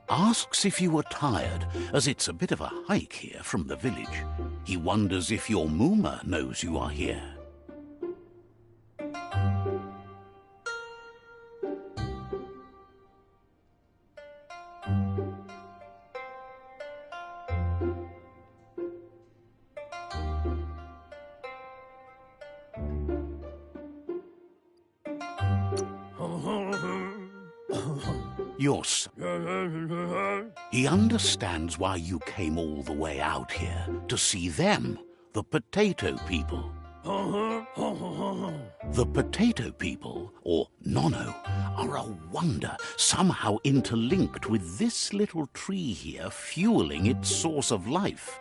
Asks if you are tired, as it's a bit of a hike here from the village. He wonders if your Mooma knows you are here. Yes. He understands why you came all the way out here, to see them, the potato people. The potato people, or Nono, are a wonder, somehow interlinked with this little tree here, fueling its source of life.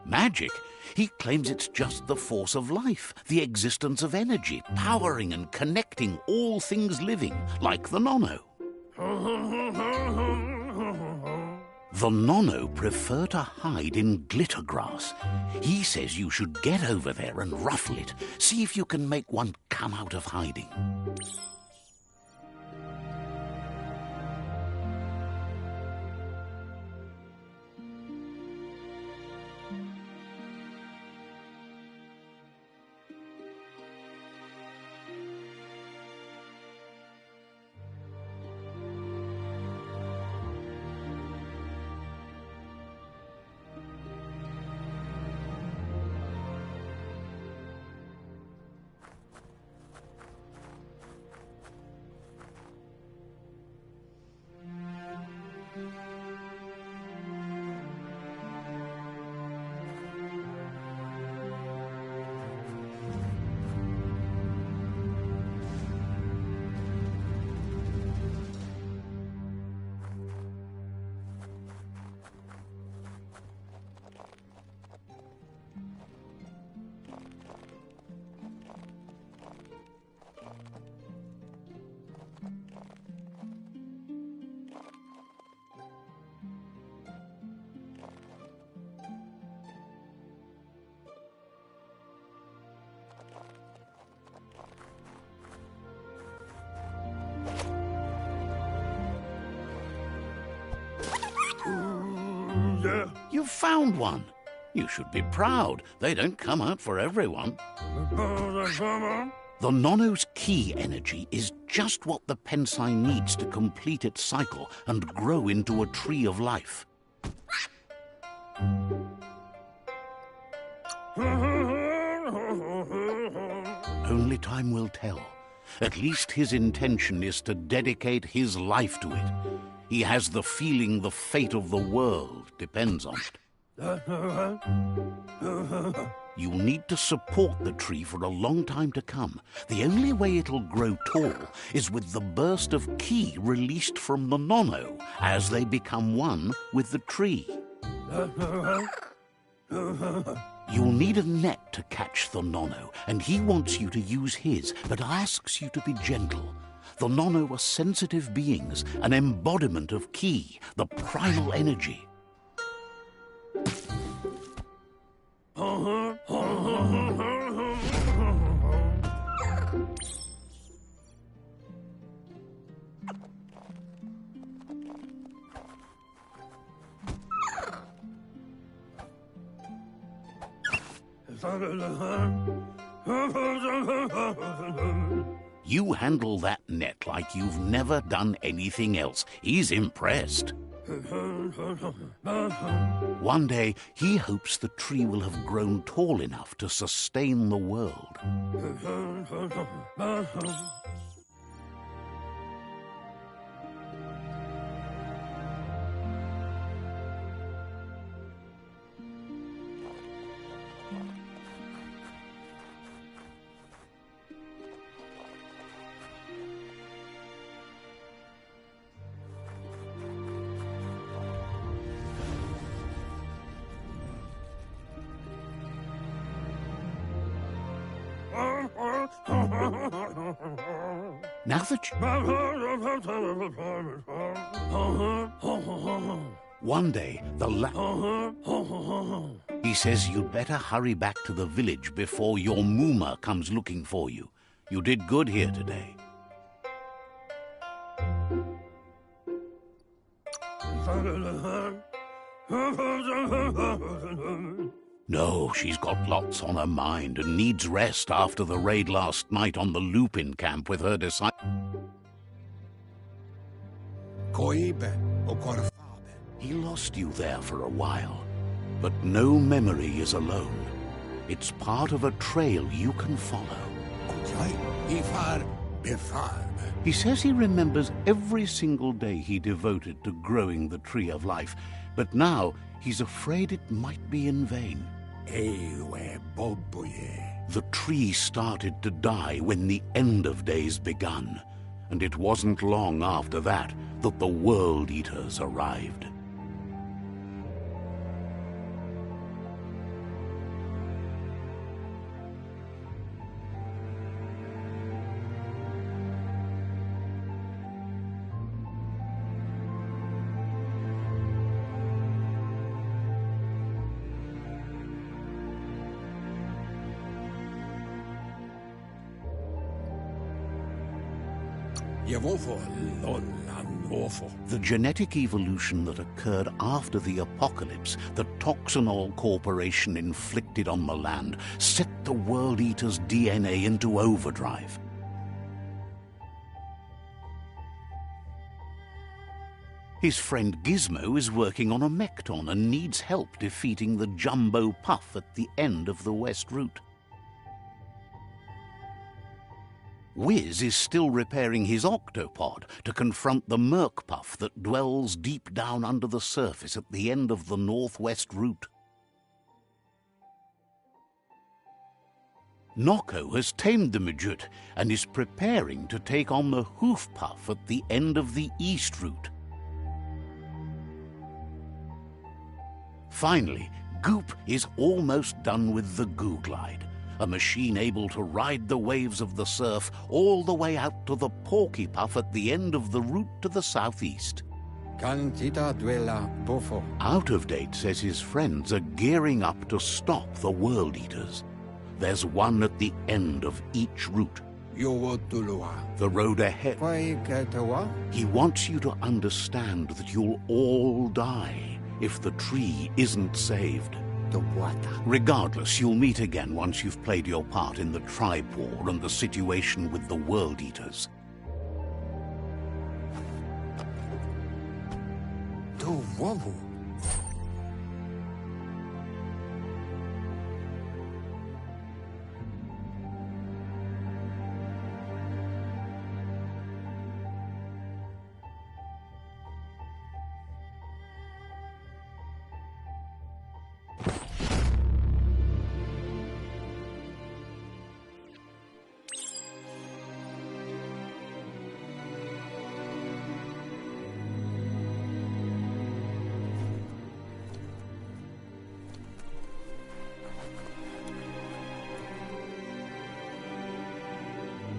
Magic? He claims it's just the force of life, the existence of energy, powering and connecting all things living, like the Nono. The Nono prefer to hide in glitter grass. He says you should get over there and ruffle it. See if you can make one come out of hiding. You found one. You should be proud. They don't come out for everyone. The Nono's key energy is just what the Pensai needs to complete its cycle and grow into a tree of life. Only time will tell. At least his intention is to dedicate his life to it. He has the feeling the fate of the world depends on it. You'll need to support the tree for a long time to come. The only way it'll grow tall is with the burst of ki released from the Nono as they become one with the tree. You'll need a net to catch the Nono, and he wants you to use his, but asks you to be gentle. The Nono are sensitive beings, an embodiment of ki, the primal energy. You handle that net like you've never done anything else. He's impressed. One day, he hopes the tree will have grown tall enough to sustain the world. Now that one day, he says you'd better hurry back to the village before your Muma comes looking for you. You did good here today. No, she's got lots on her mind and needs rest after the raid last night on the Lupin camp with her disciples. He lost you there for a while, but no memory is alone. It's part of a trail you can follow. He says he remembers every single day he devoted to growing the Tree of Life, but now he's afraid it might be in vain. The tree started to die when the end of days begun, and it wasn't long after that that the World Eaters arrived. The genetic evolution that occurred after the apocalypse that Toxanol Corporation inflicted on the land set the World Eater's DNA into overdrive. His friend Gizmo is working on a Mekton and needs help defeating the Jumbo Puff at the end of the West Route. Wiz is still repairing his octopod to confront the Merc Puff that dwells deep down under the surface at the end of the Northwest Route. Noko has tamed the Midget and is preparing to take on the Hoof Puff at the end of the East Route. Finally, Goop is almost done with the Goo Glide, a machine able to ride the waves of the surf all the way out to the Porky Puff at the end of the route to the southeast. Out of Date says his friends are gearing up to stop the World Eaters. There's one at the end of each route. The road ahead. He wants you to understand that you'll all die if the tree isn't saved. Regardless, you'll meet again once you've played your part in the tribe war and the situation with the World Eaters.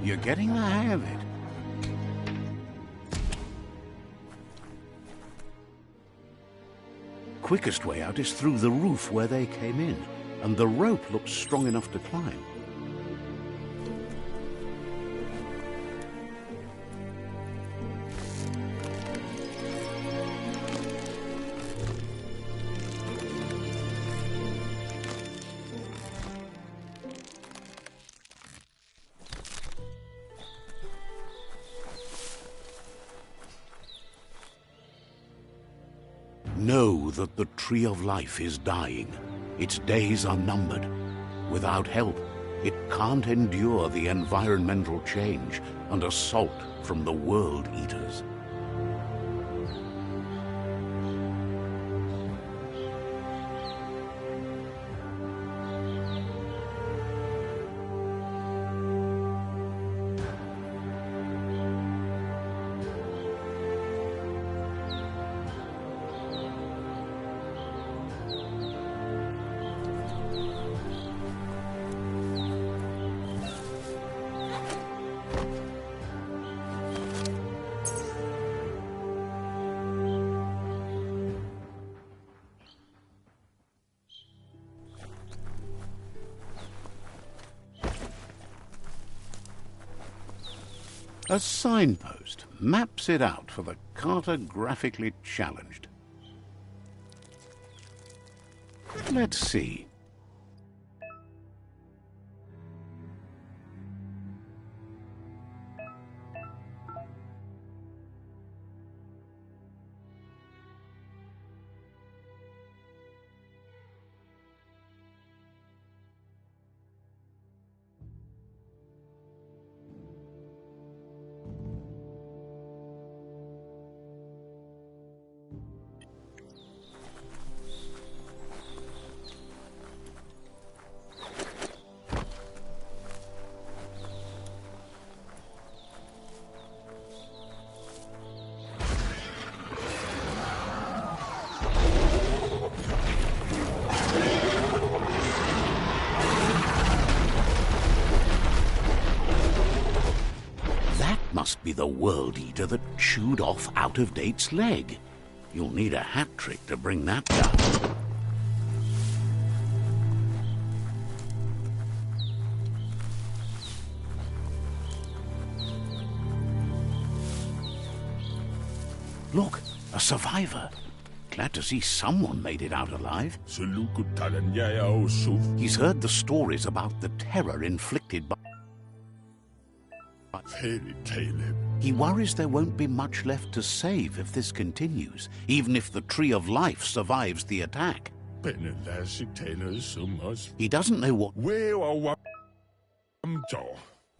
You're getting the hang of it. Quickest way out is through the roof where they came in, and the rope looks strong enough to climb. Know that the Tree of Life is dying. Its days are numbered. Without help, it can't endure the environmental change and assault from the World Eaters. A signpost maps it out for the cartographically challenged. Let's see. Must be the World Eater that chewed off Out-of-Date's leg. You'll need a hat trick to bring that down. Look, a survivor. Glad to see someone made it out alive. He's heard the stories about the terror inflicted by fairy tale. He worries there won't be much left to save if this continues, even if the Tree of Life survives the attack. He doesn't know what...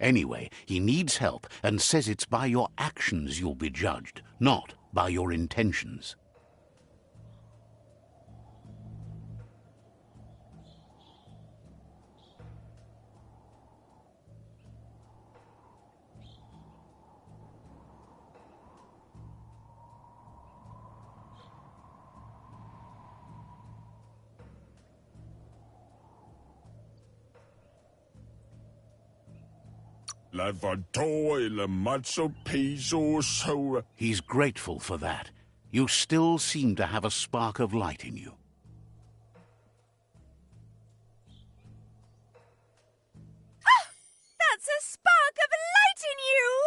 Anyway, he needs help and says it's by your actions you'll be judged, not by your intentions. He's grateful for that. You still seem to have a spark of light in you. Ah! That's a spark of light in you!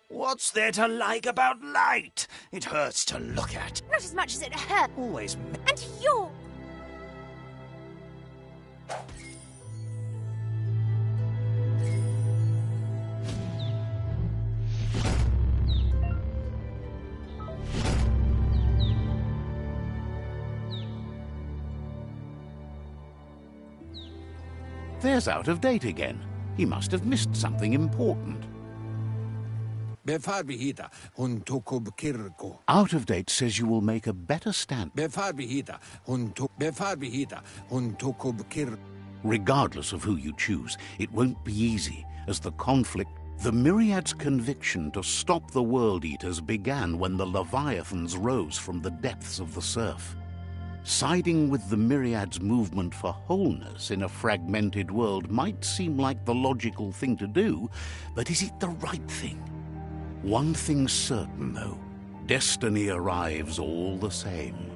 What's there to like about light? It hurts to look at. Not as much as it hurt. Always. And you're... There's Out of Date again. He must have missed something important. Out of Date says you will make a better stand. Regardless of who you choose, it won't be easy, as the conflict... The Myriad's conviction to stop the World Eaters began when the Leviathans rose from the depths of the surf. Siding with the Myriad's movement for wholeness in a fragmented world might seem like the logical thing to do, but is it the right thing? One thing's certain, though. Destiny arrives all the same.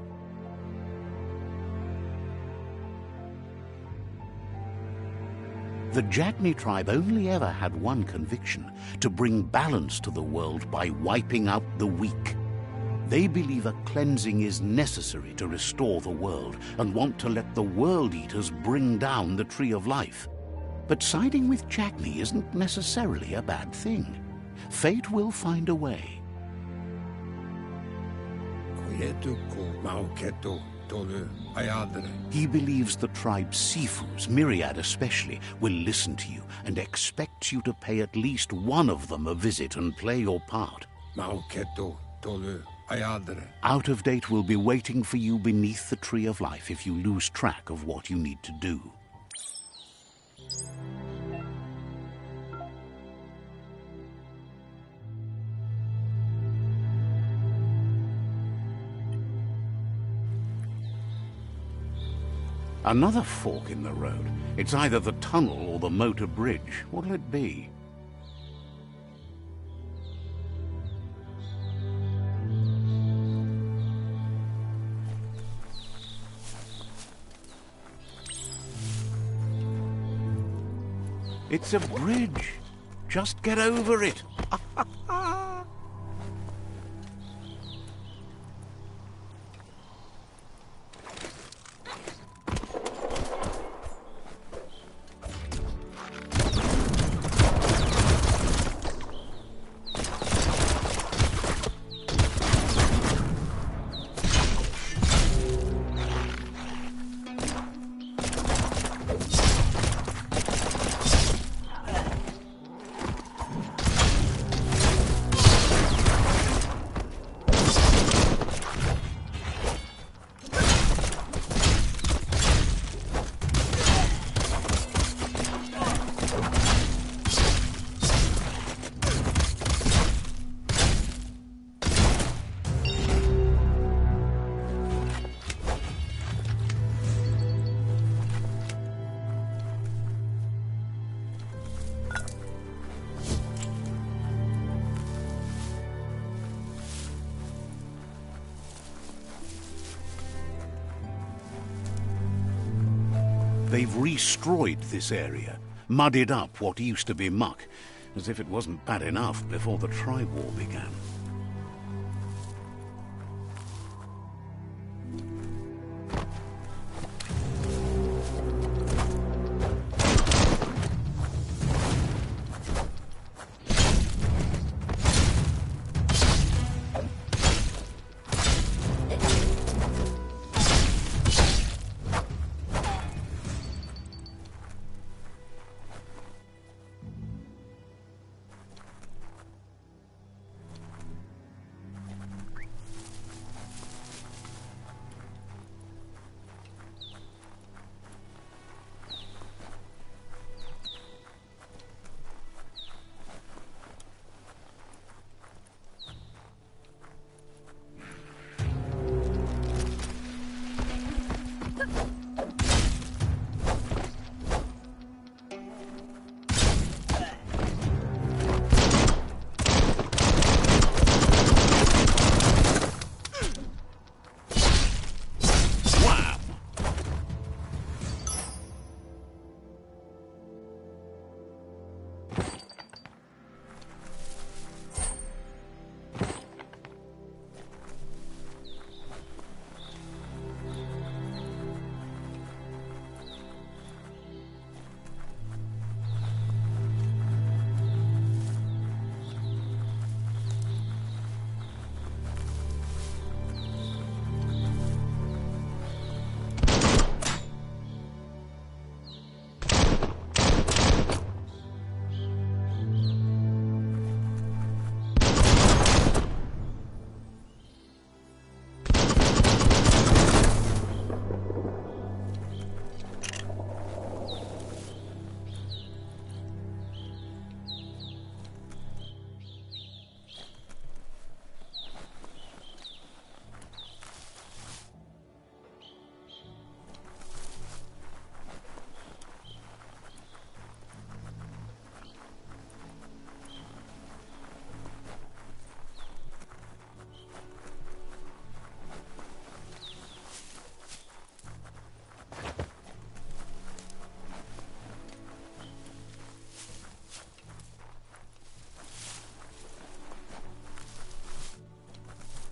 The Jagni tribe only ever had one conviction: to bring balance to the world by wiping out the weak. They believe a cleansing is necessary to restore the world and want to let the World Eaters bring down the Tree of Life. But siding with Jagni isn't necessarily a bad thing. Fate will find a way. He believes the tribe's Sifus, Myriad especially, will listen to you and expects you to pay at least one of them a visit and play your part. Out of Date will be waiting for you beneath the Tree of Life if you lose track of what you need to do. Another fork in the road. It's either the tunnel or the motor bridge. What'll it be? It's a bridge. Just get over it. They've destroyed this area, muddied up what used to be muck, as if it wasn't bad enough before the tribe war began.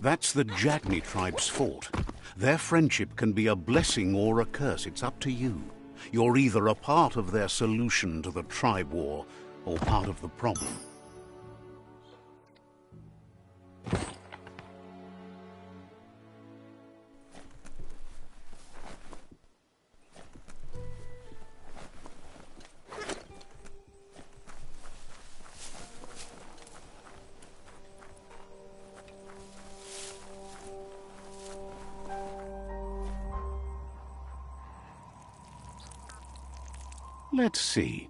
That's the Jagni tribe's fault. Their friendship can be a blessing or a curse. It's up to you. You're either a part of their solution to the tribe war or part of the problem. Let's see.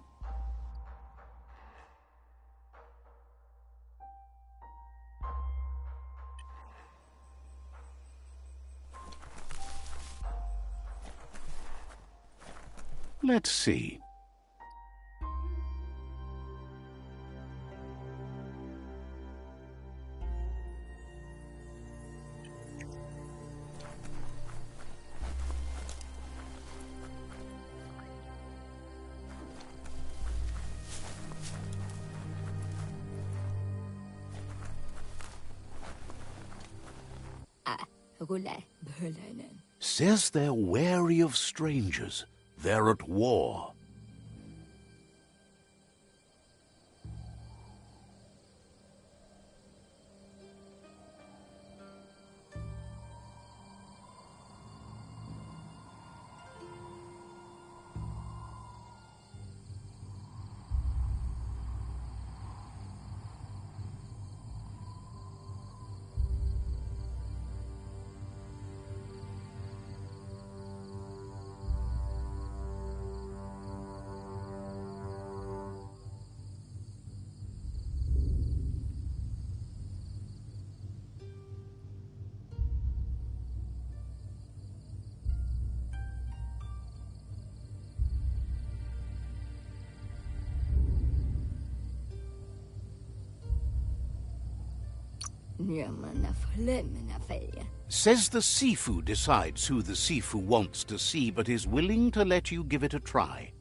Let's see. Says they're wary of strangers. They're at war. Says the Sifu decides who the Sifu wants to see, but is willing to let you give it a try.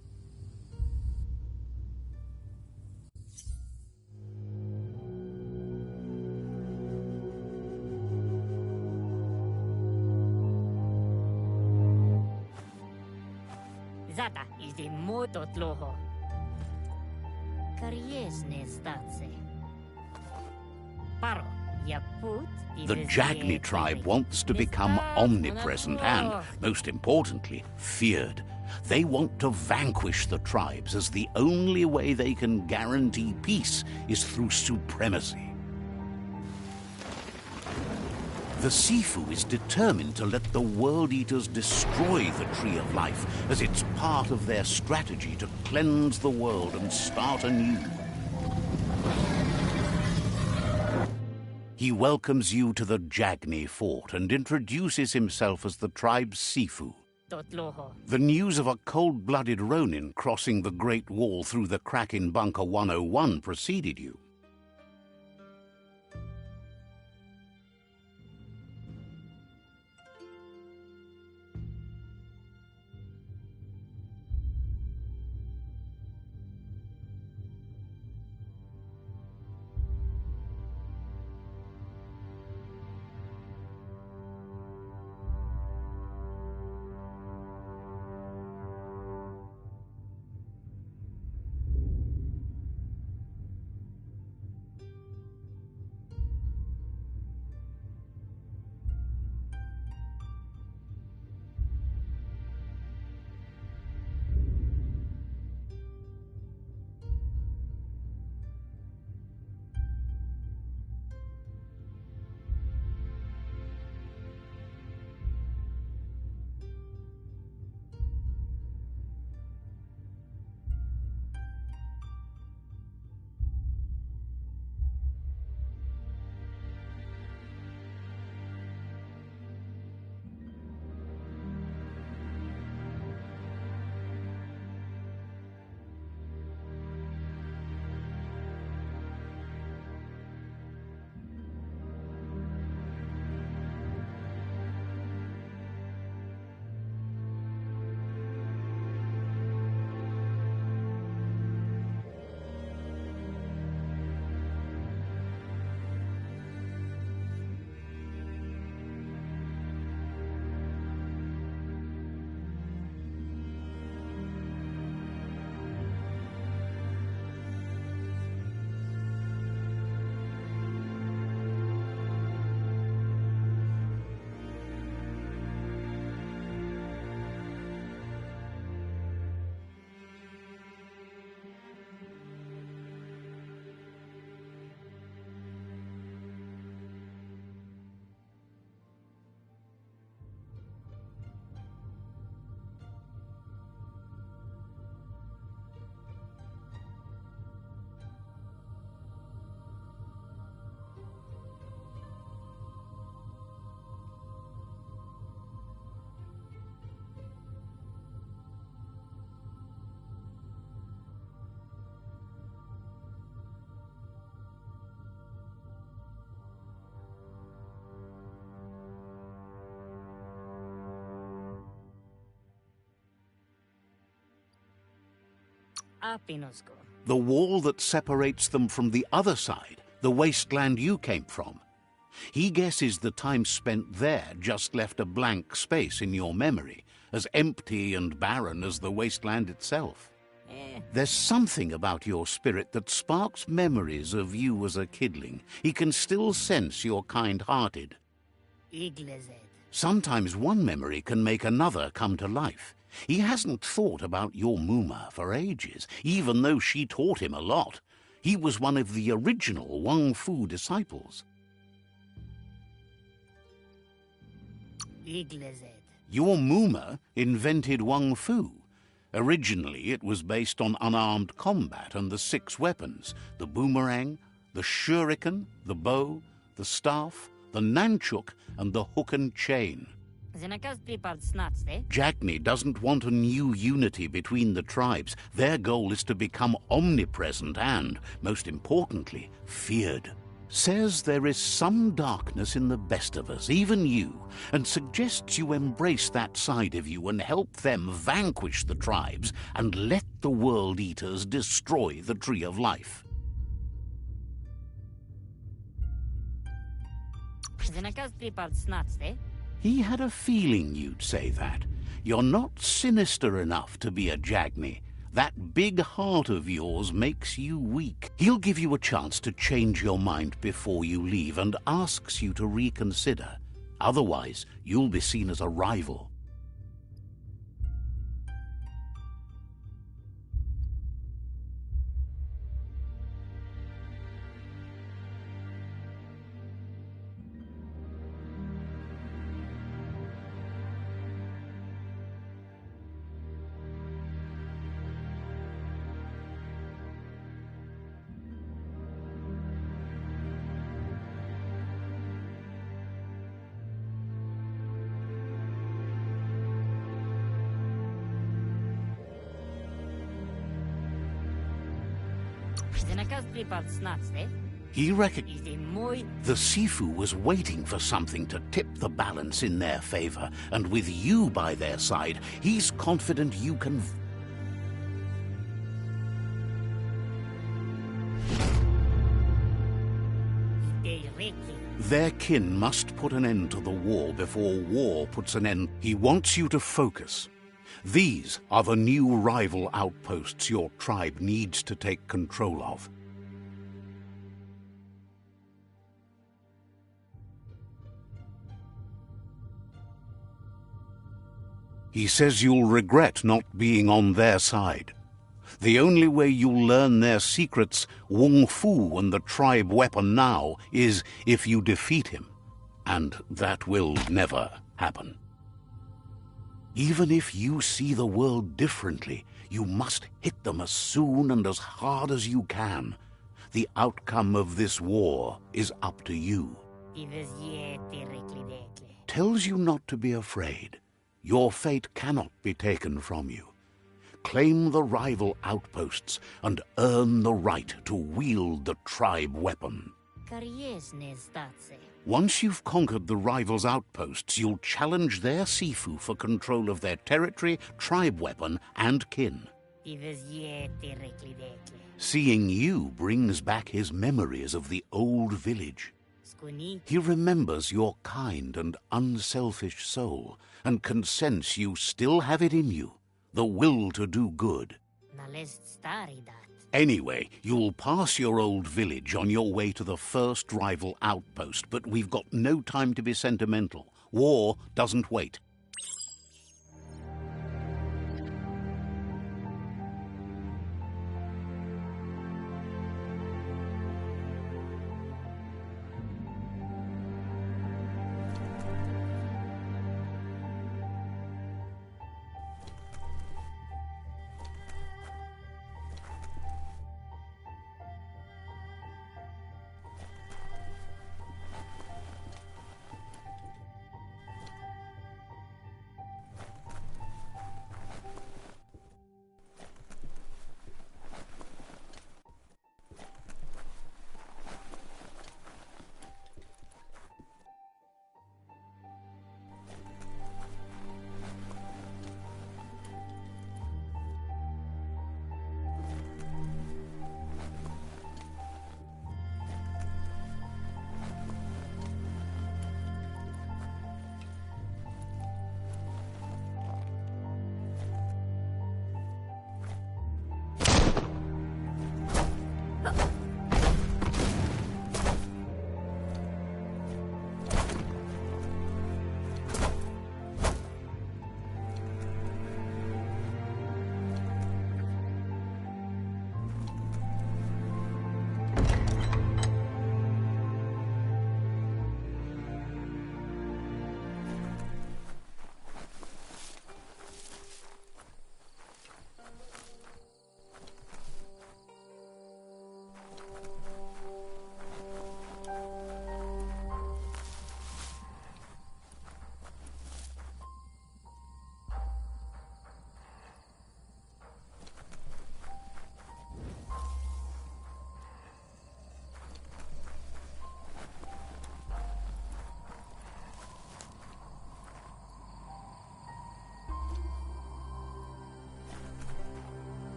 Zata is the moto tloho. Kariesne statse. Paro. The Jagni tribe wants to become omnipresent and, most importantly, feared. They want to vanquish the tribes, as the only way they can guarantee peace is through supremacy. The Sifu is determined to let the World Eaters destroy the Tree of Life, as it's part of their strategy to cleanse the world and start anew. He welcomes you to the Jagni fort and introduces himself as the tribe's Sifu. The news of a cold-blooded Ronin crossing the Great Wall through the crack in Bunker 101 preceded you. Apinosko. The wall that separates them from the other side, the wasteland you came from. He guesses the time spent there just left a blank space in your memory, as empty and barren as the wasteland itself. There's something about your spirit that sparks memories of you as a kidling. He can still sense you're kind-hearted. Iglezed. Sometimes one memory can make another come to life. He hasn't thought about your Muma for ages, even though she taught him a lot. He was one of the original Wang Fu disciples. Iglezed. Your Muma invented Wang Fu. Originally, it was based on unarmed combat and the 6 weapons: the boomerang, the shuriken, the bow, the staff, the nunchuk, and the hook and chain. Jagni doesn't want a new unity between the tribes. Their goal is to become omnipresent and, most importantly, feared. Says there is some darkness in the best of us, even you, and suggests you embrace that side of you and help them vanquish the tribes and let the World Eaters destroy the Tree of Life. He had a feeling you'd say that. You're not sinister enough to be a Jagni. That big heart of yours makes you weak. He'll give you a chance to change your mind before you leave and asks you to reconsider. Otherwise, you'll be seen as a rival. He reckoned the Sifu was waiting for something to tip the balance in their favor, and with you by their side, he's confident you can... Their kin must put an end to the war before war puts an end. He wants you to focus. These are the new rival outposts your tribe needs to take control of. He says you'll regret not being on their side. The only way you'll learn their secrets, Wung Fu and the tribe weapon now, is if you defeat him. And that will never happen. Even if you see the world differently, you must hit them as soon and as hard as you can. The outcome of this war is up to you. Tells you not to be afraid. Your fate cannot be taken from you. Claim the rival outposts and earn the right to wield the tribe weapon. Once you've conquered the rivals' outposts, you'll challenge their Sifu for control of their territory, tribe weapon, and kin. Seeing you brings back his memories of the old village. He remembers your kind and unselfish soul, and can sense you still have it in you, the will to do good. Anyway, you'll pass your old village on your way to the first rival outpost, but we've got no time to be sentimental. War doesn't wait.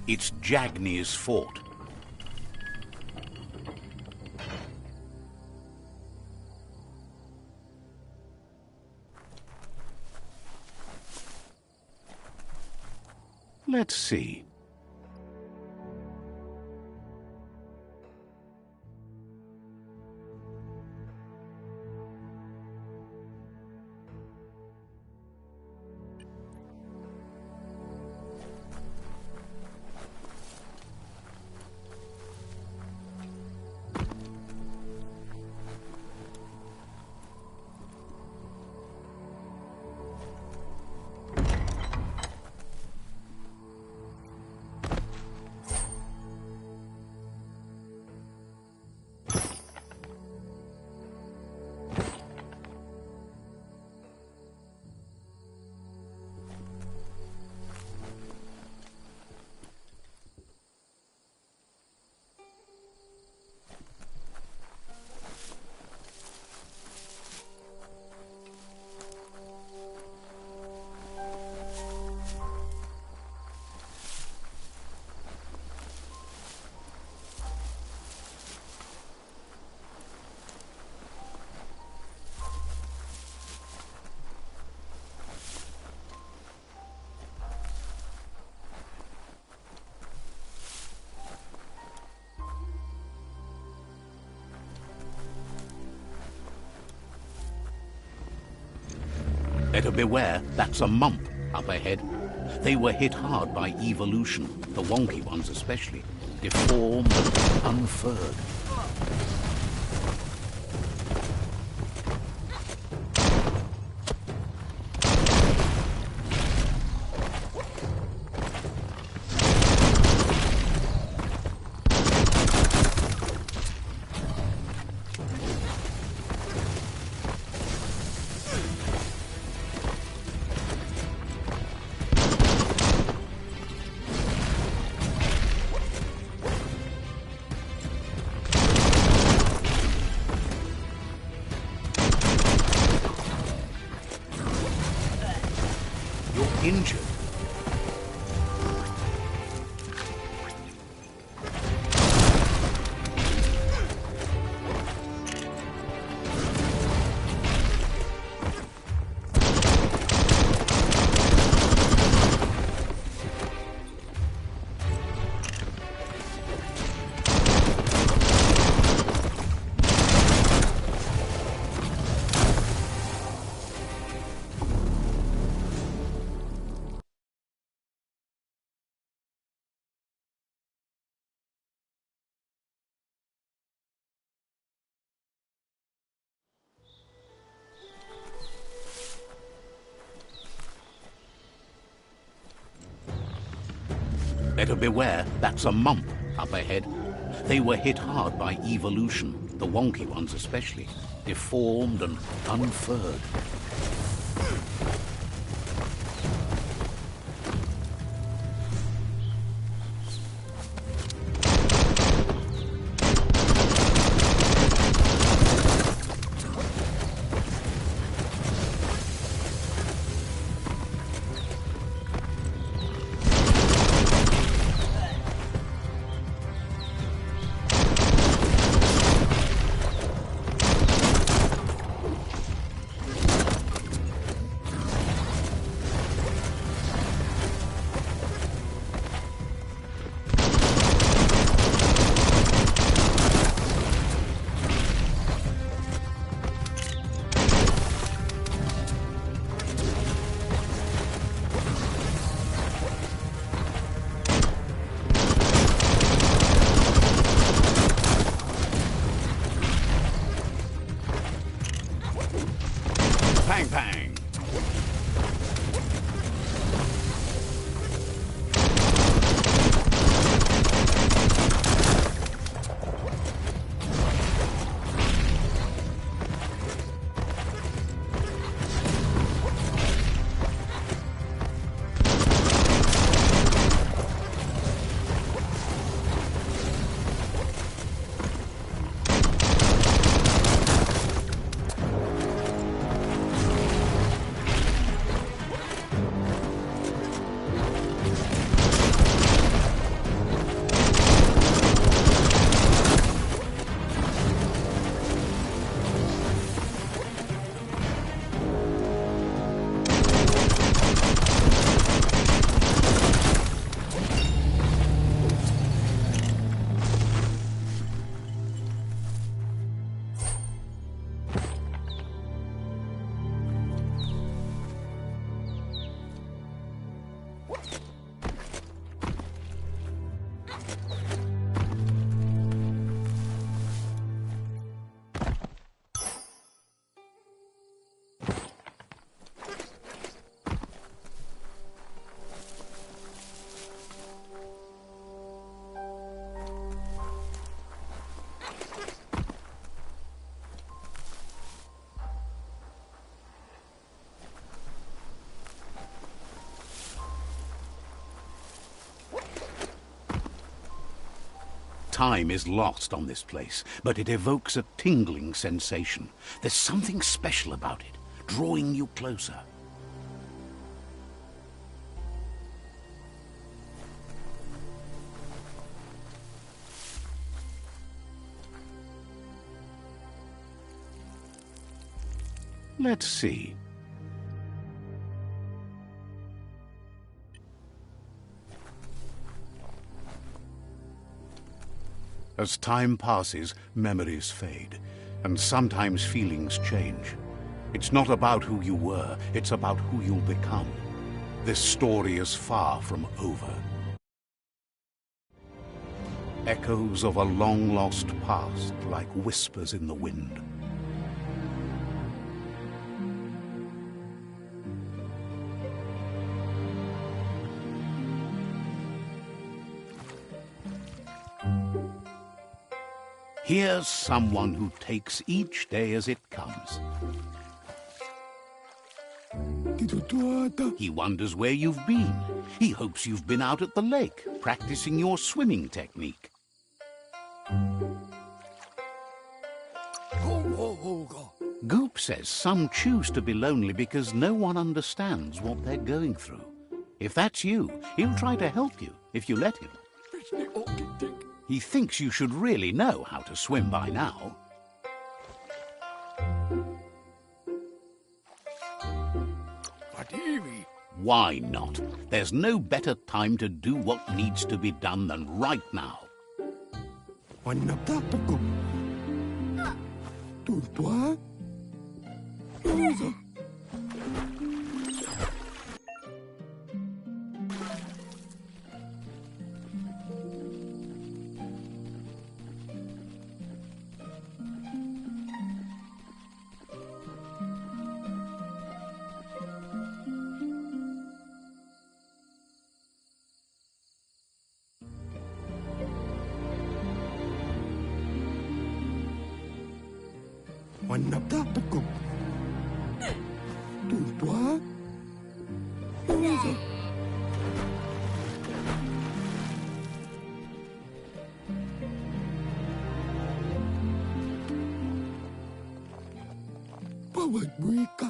It's Jagni's fort. Let's see. Better beware, that's a mump up ahead. They were hit hard by evolution, the wonky ones especially, deformed and unfurred. Injured. Better beware, that's a mump up ahead. They were hit hard by evolution, the wonky ones especially, deformed and unfurred. Time is lost on this place, but it evokes a tingling sensation. There's something special about it, drawing you closer. Let's see. As time passes, memories fade, and sometimes feelings change. It's not about who you were, it's about who you'll become. This story is far from over. Echoes of a long-lost past, like whispers in the wind. Here's someone who takes each day as it comes. He wonders where you've been. He hopes you've been out at the lake, practicing your swimming technique. Goop says some choose to be lonely because no one understands what they're going through. If that's you, he'll try to help you if you let him. He thinks you should really know how to swim by now. Why not? There's no better time to do what needs to be done than right now.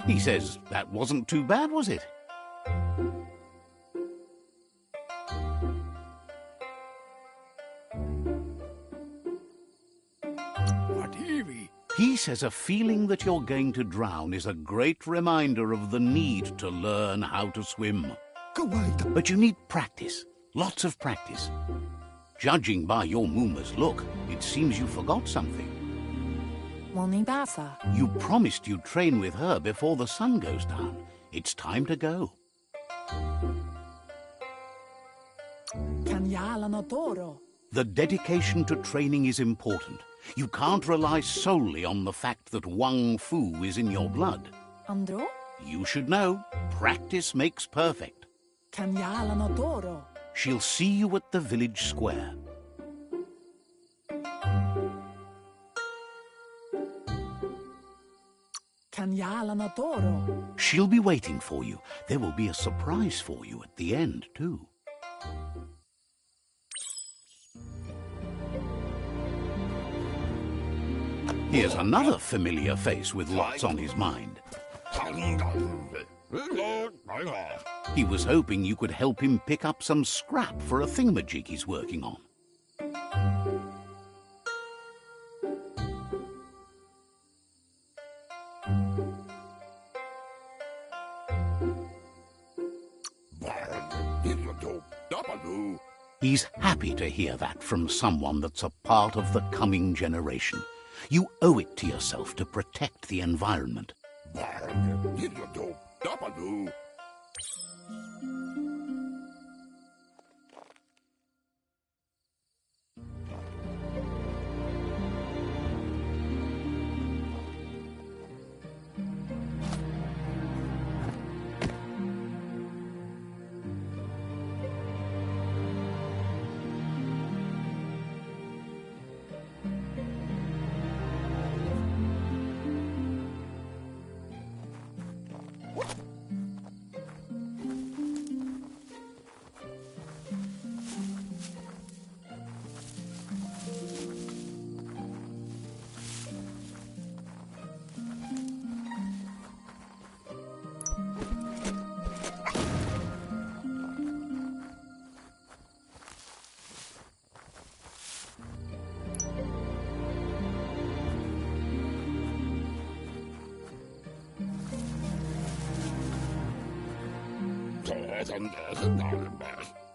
He says that wasn't too bad, was it? He says a feeling that you're going to drown is a great reminder of the need to learn how to swim. But you need practice, lots of practice. Judging by your Mooma's look, it seems you forgot something. You promised you'd train with her before the sun goes down. It's time to go. The dedication to training is important. You can't rely solely on the fact that Wang Fu is in your blood. Andro? You should know, practice makes perfect. She'll see you at the village square. She'll be waiting for you. There will be a surprise for you at the end, too. Here's another familiar face with lots on his mind. He was hoping you could help him pick up some scrap for a thingamajig he's working on. He's happy to hear that from someone that's a part of the coming generation. You owe it to yourself to protect the environment.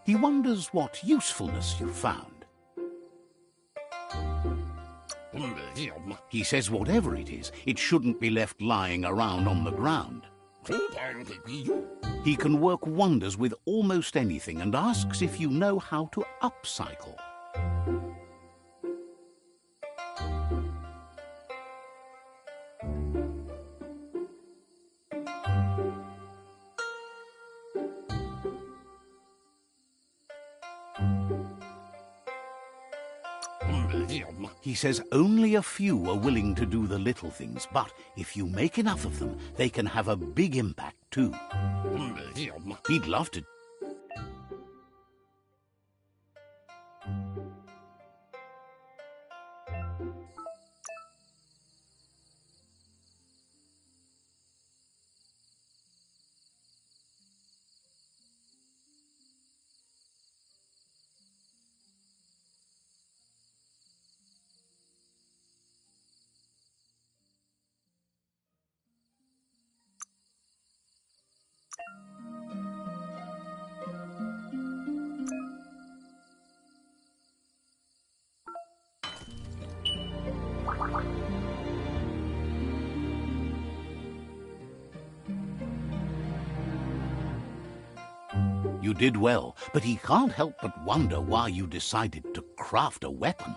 He wonders what usefulness you found. He says whatever it is, it shouldn't be left lying around on the ground. He can work wonders with almost anything and asks if you know how to upcycle. He says only a few are willing to do the little things, but if you make enough of them, they can have a big impact too. He'd love to. You did well, but he can't help but wonder why you decided to craft a weapon.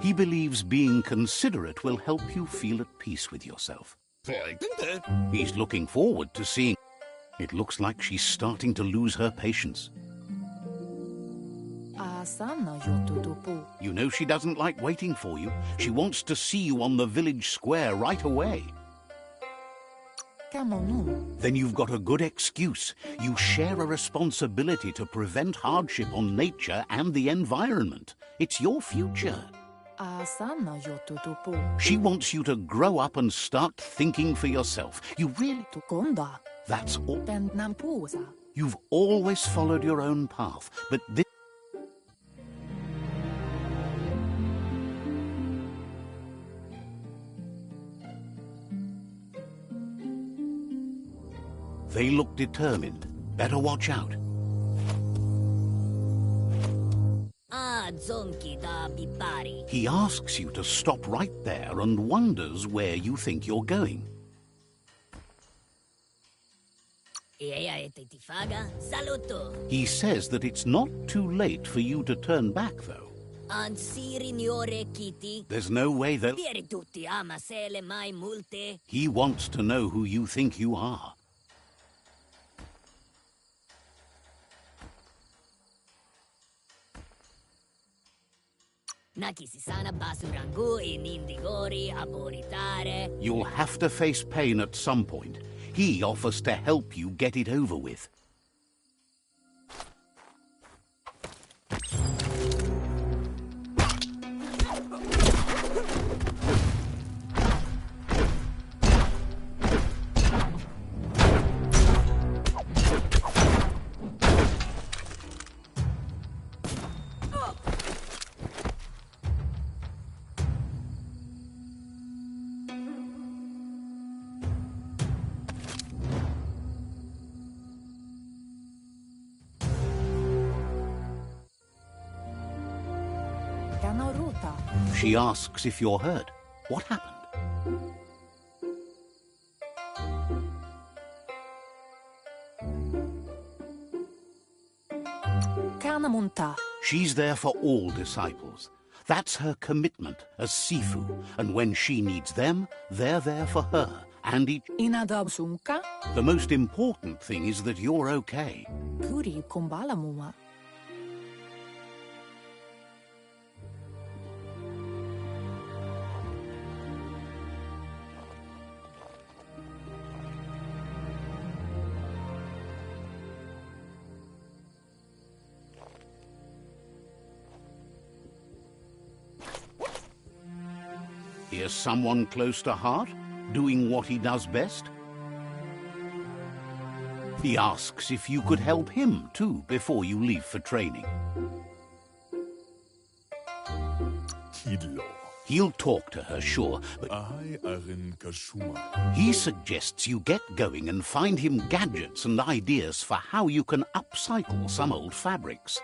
He believes being considerate will help you feel at peace with yourself. He's looking forward to seeing. It looks like she's starting to lose her patience. You know she doesn't like waiting for you. She wants to see you on the village square right away. Then you've got a good excuse. You share a responsibility to prevent hardship on nature and the environment. It's your future. She wants you to grow up and start thinking for yourself. You really... That's all. You've always followed your own path, but this... They look determined. Better watch out. He asks you to stop right there and wonders where you think you're going. He says that it's not too late for you to turn back, though. There's no way that... He wants to know who you think you are. You'll have to face pain at some point. He offers to help you get it over with. She asks if you're hurt. What happened? She's there for all disciples. That's her commitment as Sifu. And when she needs them, they're there for her. And each... The most important thing is that you're okay. Here's someone close to heart, doing what he does best. He asks if you could help him, too, before you leave for training. He'll talk to her, sure, but he suggests you get going and find him gadgets and ideas for how you can upcycle some old fabrics.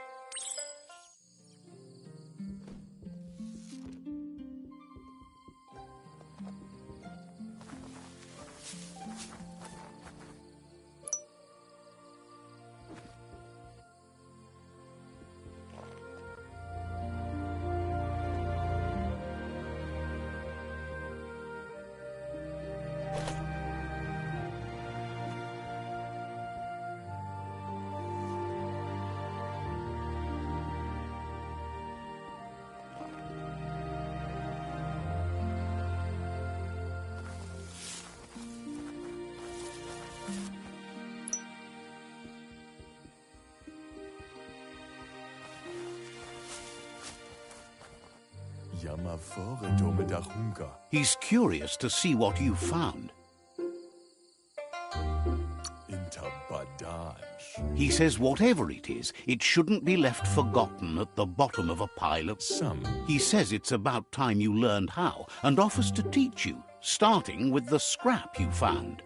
He's curious to see what you've found. He says whatever it is, it shouldn't be left forgotten at the bottom of a pile of some. He says it's about time you learned how and offers to teach you, starting with the scrap you found.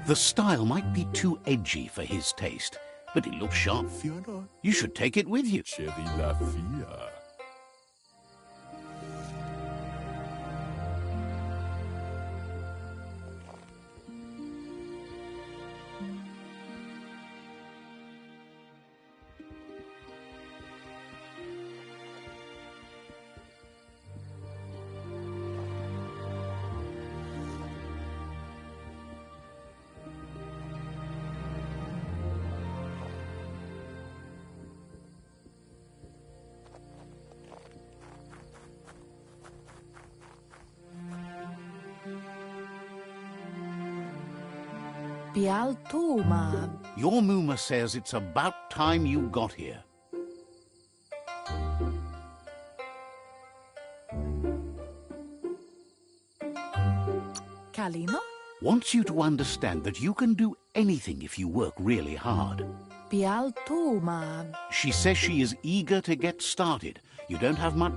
The style might be too edgy for his taste, but it looks sharp. You should take it with you. Your Muma says it's about time you got here. Kalima? Wants you to understand that you can do anything if you work really hard. She says she is eager to get started. You don't have much...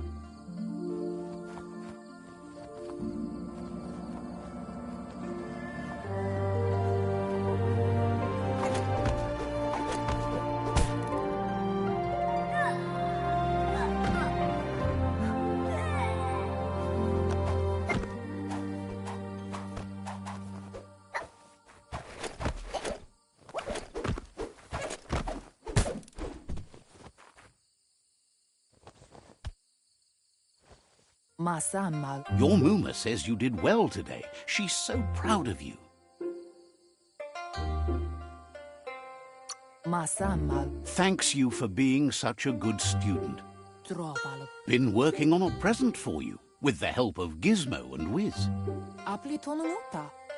Your Muma says you did well today. She's so proud of you. Thanks you for being such a good student. Been working on a present for you, with the help of Gizmo and Wiz.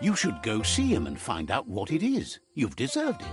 You should go see him and find out what it is. You've deserved it.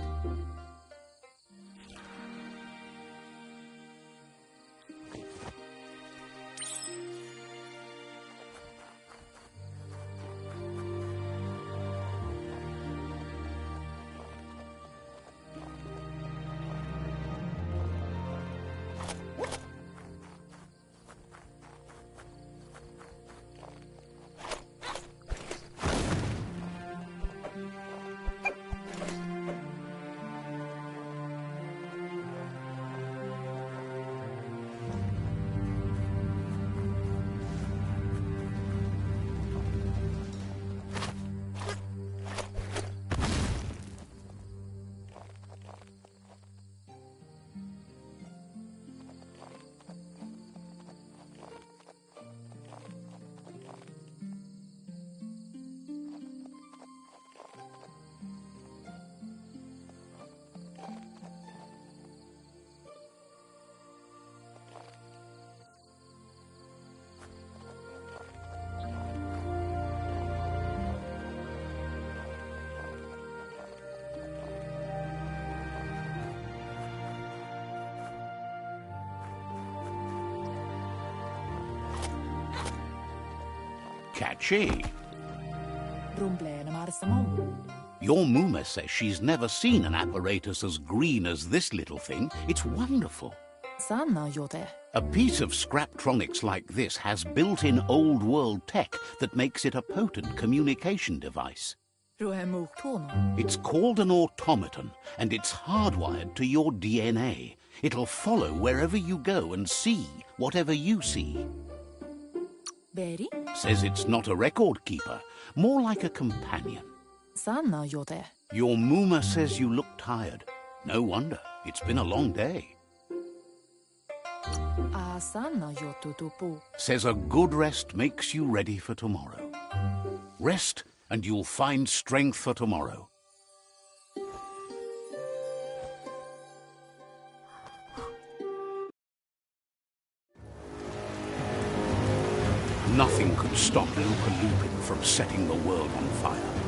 Catchy. Your Mooma says she's never seen an apparatus as green as this little thing. It's wonderful. A piece of Scraptronics like this has built-in old-world tech that makes it a potent communication device. It's called an automaton, and it's hardwired to your DNA. It'll follow wherever you go and see whatever you see. Says it's not a record keeper, more like a companion. Your Mooma says you look tired. No wonder. It's been a long day. Says a good rest makes you ready for tomorrow. Rest and you'll find strength for tomorrow. Nothing could stop Lupa Lupin from setting the world on fire.